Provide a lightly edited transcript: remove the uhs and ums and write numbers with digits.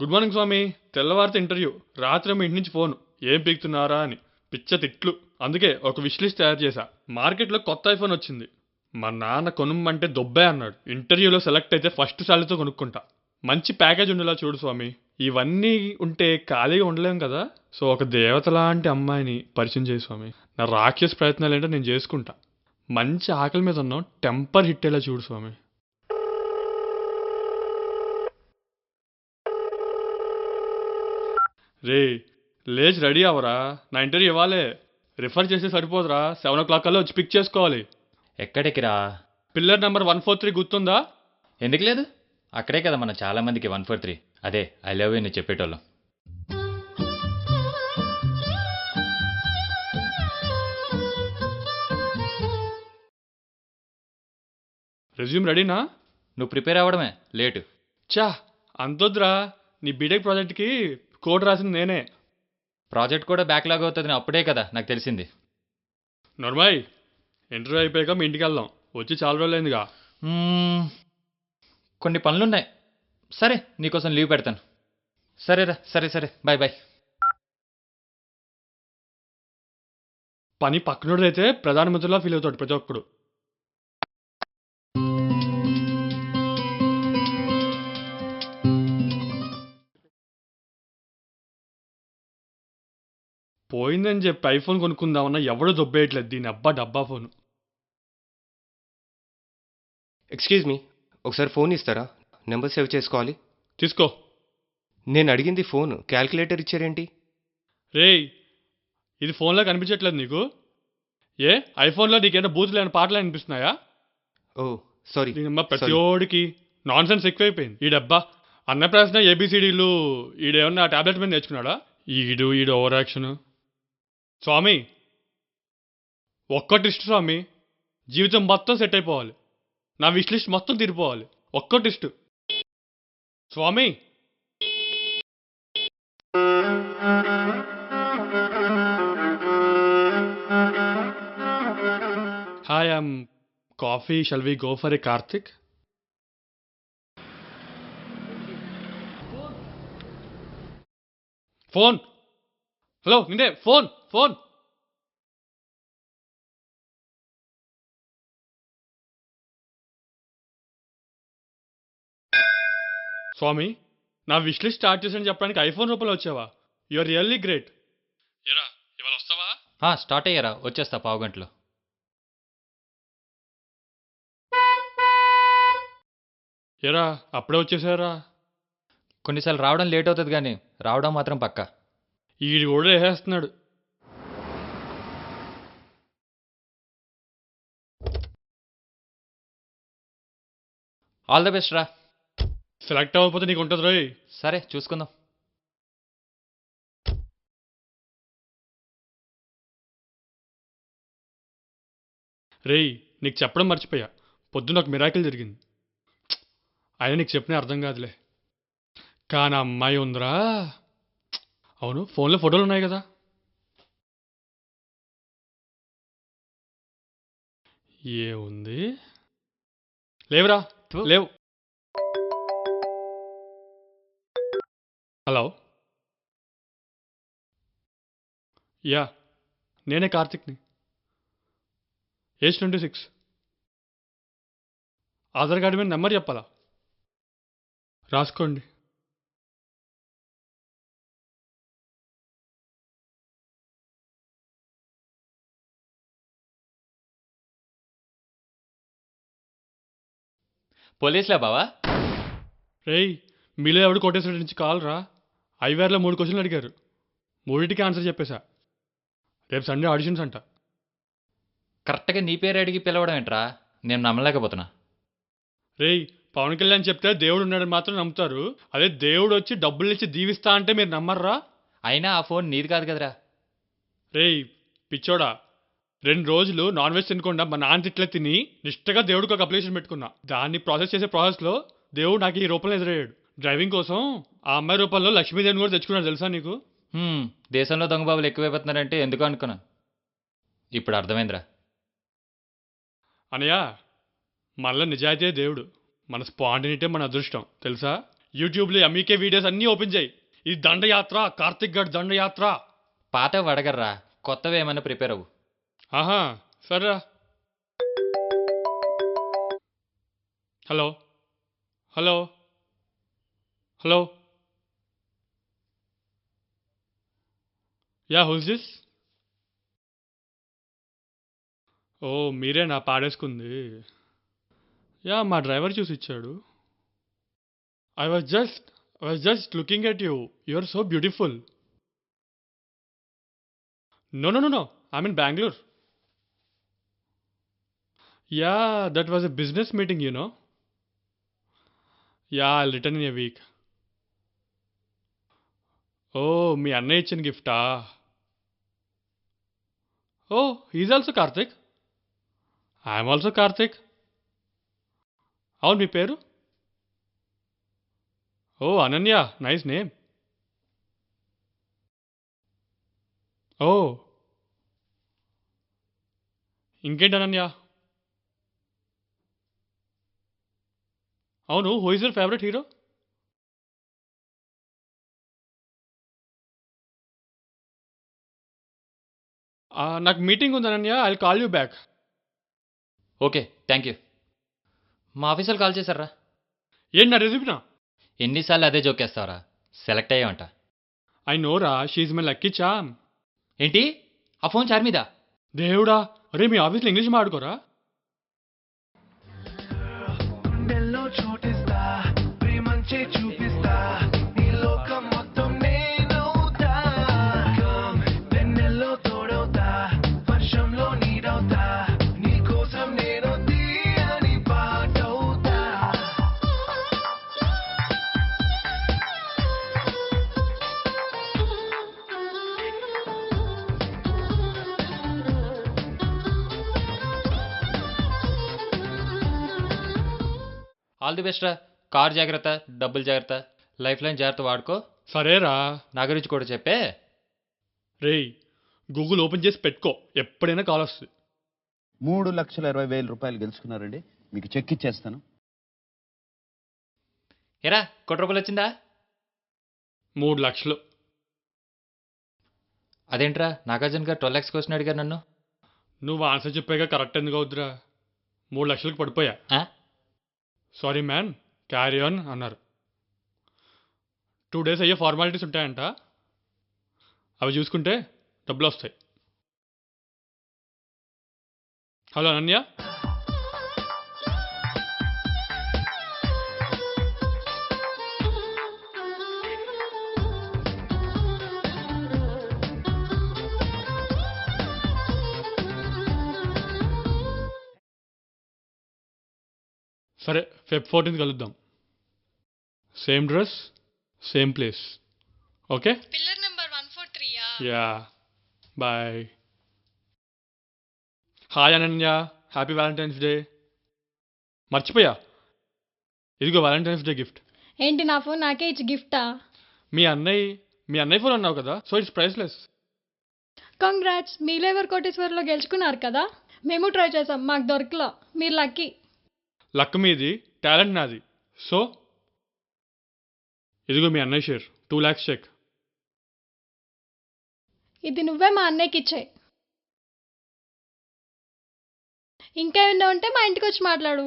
Good morning స్వామి. తెల్లవారితే interview, రాత్రేమో ఇంటి నుంచి ఫోన్. ఏం పీకుతున్నారా అని పిచ్చ తిట్లు. అందుకే ఒక విష్ లిస్ట్ తయారు చేశా. మార్కెట్లో కొత్త ఐఫోన్ వచ్చింది. మా నాన్న కొనుమ్మంటే దొబ్బే అన్నాడు. ఇంటర్వ్యూలో సెలెక్ట్ అయితే ఫస్ట్ సాలరీతో కొనుక్కుంటా. మంచి ప్యాకేజ్ ఉండేలా చూడు స్వామి. ఇవన్నీ ఉంటే ఖాళీగా ఉండలేం కదా. సో ఒక దేవత లాంటి అమ్మాయిని పరిచయం చేయి స్వామి. నా రాక్షస ప్రయత్నాలు ఏంటో నేను చేసుకుంటా. మంచి ఆకలి మీద ఉన్నాం, టెంపర్ హిట్ అయ్యేలా చూడు స్వామి. రే, లేచి రెడీ అవరా, నా ఇంటర్వ్యూ ఇవ్వాలే. రిఫర్ చేస్తే సరిపోదురా, 7 o'clock కల్లా వచ్చి పిక్ చేసుకోవాలి. ఎక్కడికిరా? పిల్లర్ నెంబర్ 143 గుర్తుందా? ఎందుకు లేదు? అక్కడే కదా మనం చాలా మందికి 143 అదే ఐ లవ్ యూ అని చెప్పేటోళ్ళం. రెజ్యూమ్ రెడీనా? నువ్వు ప్రిపేర్ అవ్వడమే లేటు. చా, అంతొద్దురా. నీ బీటెక్ ప్రాజెక్ట్కి కోడ్ రాసింది నేనే. ప్రాజెక్ట్ కూడా బ్యాక్లాగ్ అవుతుంది అప్పుడే కదా నాకు తెలిసింది. నర్మాయ్, ఇంటర్వ్యూ అయిపోయాక మీ ఇంటికి వెళ్దాం. వచ్చి చాలా రోజులైందిగా. కొన్ని పనులున్నాయి. సరే నీకోసం లీవ్ పెడతాను. సరేరా, సరే సరే, బాయ్ బాయ్. పని పక్కనోడైతే ప్రధానమంత్రిలా ఫీల్ అవుతాడు ప్రతి ఒక్కడు. పోయిందని చెప్పి ఐఫోన్ కొనుక్కుందామన్నా ఎవడో దొబ్బేయట్లేదు దీని అబ్బా డబ్బా ఫోను. ఎక్స్క్యూజ్ మీ, ఒకసారి ఫోన్ ఇస్తారా? నెంబర్ సేవ్ చేసుకోవాలి. తీసుకో. నేను అడిగింది ఫోన్, క్యాల్కులేటర్ ఇచ్చారేంటి? రేయ్, ఇది ఫోన్లో కనిపించట్లేదు నీకు? ఏ ఐఫోన్లో నీకేంటో బూతులు లేని పాటలు అనిపిస్తున్నాయా? ఓ సారీ. దీనమ్మ ప్రతి ఓడికి నాన్ సెన్స్ ఎక్కువైపోయింది. ఈ డబ్బా అన్నప్రాసన ఏబిసిడీలు ఈడేమన్నా టాబ్లెట్ మీద నేర్చుకున్నాడా? ఈడు ఓవర్ యాక్షన్. స్వామి, ఒక్కటి ఇష్ట స్వామి, జీవితం మొత్తం సెట్ అయిపోవాలి. నా విష్ లిస్ట్ మొత్తం తీరిపోవాలి. ఒక్కటి ఇష్ట స్వామి. Hi, I'm coffee. Shall we go for a Karthik? Phone. Hello, నిన్నే. Phone phone. స్వామి, నా విష్ లిస్ట్ స్టార్ట్ చేసాను చెప్పడానికి ఐఫోన్ రూపంలో వచ్చావా? You are really great. ఎరా, ఇవాళ వస్తావా? స్టార్ట్ అయ్యారా? వచ్చేస్తా పావుగంటలో. ఎరా, అప్పుడే వచ్చేసారా? కొన్నిసార్లు రావడం లేట్ అవుతుంది కానీ రావడం మాత్రం పక్కా. ఈడు కూడా వేసేస్తున్నాడు. ఆల్ ద బెస్ట్ రా. సెలెక్ట్ అవ్వకపోతే నీకు ఉంటుంది రోయ్. సరే చూసుకుందాం. రేయ్, నీకు చెప్పడం మర్చిపోయా. పొద్దున్న ఒక మిరాకిల్ జరిగింది. అయినా నీకు చెప్పినా అర్థం కాదులే. కానీ అమ్మాయి ఉందిరా. అవును, ఫోన్లో ఫోటోలు ఉన్నాయి కదా? ఏముంది? లేవురా, లేవు. హలో, యా, నేనే కార్తిక్ని. ఏజ్ 26. ఆధార్ కార్డు మీద నెంబర్ చెప్పాలా? రాసుకోండి. పోలీసులే బావా? రేయ్, మీలో ఎవడు కోటేశ్వర నుంచి కాల్ రా. ఐవేర్లో 3 క్వశ్చన్లు అడిగారు. 3టికి ఆన్సర్ చెప్పేశా. రేపు సండే ఆడిషన్స్ అంట. కరెక్ట్గా నీ పేరు అడిగి పిలవడం ఏంట్రా? నేను నమ్మలేకపోతున్నా. రేయ్, పవన్ కళ్యాణ్ చెప్తే దేవుడు ఉన్నాడని మాత్రం నమ్ముతారు. అదే దేవుడు వచ్చి డబ్బులు ఇచ్చి దీవిస్తా అంటే మీరు నమ్మర్రా? అయినా ఆ ఫోన్ నీది కాదు కదరా. రేయ్ పిచ్చోడా, 2 రోజులు నాన్ వెజ్ తినకుండా మా నాన్న తిట్లే తిని నిష్టగా దేవుడికి ఒక అప్లికేషన్ పెట్టుకున్నా. దాన్ని ప్రాసెస్ చేసే ప్రాసెస్లో దేవుడు నాకు ఈ రూపంలో ఎదురయ్యాడు. డ్రైవింగ్ కోసం ఆ అమ్మాయి రూపంలో లక్ష్మీదేవిని కూడా తెచ్చుకున్నాడు తెలుసా నీకు? దేశంలో దొంగబాబులు ఎక్కువైపోతున్నారంటే ఎందుకు అనుకున్నాను. ఇప్పుడు అర్థమైందిరా. అనయ్య, మనలో నిజాయితీ దేవుడు, మన స్పాంటినిటీ మన అదృష్టం తెలుసా? యూట్యూబ్లో అమ్మీకే వీడియోస్ అన్నీ ఓపెన్ చేయి. ఇది దండయాత్ర, కార్తిక్ గడ్ దండయాత్ర. పాతవి అడగర్రా, కొత్తవి ఏమైనా ప్రిపేర్ అవ్వు. ఆహా, సరేరా. Hello hello hello. Yeah, who's this? Oh, మీరేనా పాడేసుకుంది? యా, మా డ్రైవర్ చూసి ఇచ్చాడు. I was just looking at you. You are so beautiful. No no no no, I mean Bengaluru. Yeah, that was a business meeting, you know. Yeah, I return in a week. Oh, మీ అన్నయ్య ఇచ్చిన గిఫ్టా? Oh, he's also Karthik. I'm also Karthik. అవును, మీ పేరు? Oh, Ananya, nice name. Oh, ఇంకేంటి అనన్య? అవును, who is your favourite hero? నాకు మీటింగ్ ఉంది Ananya, I call you back. Okay, thank you. మా ఆఫీసర్లు కాల్ చేశారా? ఏంటి, నా రెజ్యూమినా? ఎన్నిసార్లు అదే జోకేస్తావరా? సెలెక్ట్ అయ్యావంట. ఐ నోరా, షీఈ్ మై లక్కీ చామ్. ఏంటి, ఆ ఫోన్ చార్ మీద? దేవుడా, అరే మీ ఆఫీస్లో ఇంగ్లీష్ మాట్లాడుకోరా? గుండెల్లో చోటిస్తా, ప్రేమంచే చూపిస్తా, నీ లోకం మొత్తం నేనవుతా. వెన్నెల్లో తోడవుతా, వర్షంలో నీడవుతా, నీ కోసం నేను తీయని పాటవుతా. ఆల్ ది బెస్ట్ రా. కార్ జాగ్రత్త, డబ్బులు జాగ్రత్త, లైఫ్ లైన్ జాగ్రత్త వాడుకో. సరేరా. నా గురించి కూడా చెప్పే. రేయ్, గూగుల్ ఓపెన్ చేసి పెట్టుకో, ఎప్పుడైనా కాల్ వస్తుంది. 3,20,000 గెలుచుకున్నారండి. మీకు చెక్ ఇచ్చేస్తాను. ఎరా, కోటి రూపాయలు వచ్చిందా? 3 లక్షలు. అదేంట్రా, నాగార్జున గారు 12 lakhs క్వశ్చన్ అడిగారు నన్ను. నువ్వు ఆన్సర్ చెప్పాక కరెక్ట్ ఎందుకు అవుద్దిరా? 3 లక్షలకు పడిపోయా. ఆ? సారీ మ్యాన్, క్యారీ ఆన్ అన్నారు. 2 days అయ్యే ఫార్మాలిటీస్ ఉంటాయంట, అవి చూసుకుంటే డబ్బులు వస్తాయి. హలో అనన్య. సరే, Feb 14th కలుద్దాం. Same dress, same place. Okay? Pillar number 143. Yeah, bye. Hi Ananya, happy Valentine's Day. మర్చిపోయా, ఇదిగో వ్యాలంటైన్స్ డే గిఫ్ట్. ఏంటి, నా ఫోన్ నాకే ఇచ్చి గిఫ్టా? మీ అన్నయ్య ఫోన్ అన్నావు కదా, సో ఇట్స్ ప్రైస్లెస్. కంగ్రాట్స్, మీలేవర్ కోటేశ్వర్లో గెలుచుకున్నారు కదా. మేము ట్రై చేసాం, మాకు దొరకలా. మీరు లక్కీ. లక్ మీది, టాలెంట్ నాది. సో ఇదిగో మీ అన్నయ్య షేర్, 2 lakhs చెక్. ఇది నువ్వే మా అన్నయ్యకి ఇచ్చాయి. ఇంకా ఏమైనా ఉంటే మా ఇంటికి వచ్చి మాట్లాడు.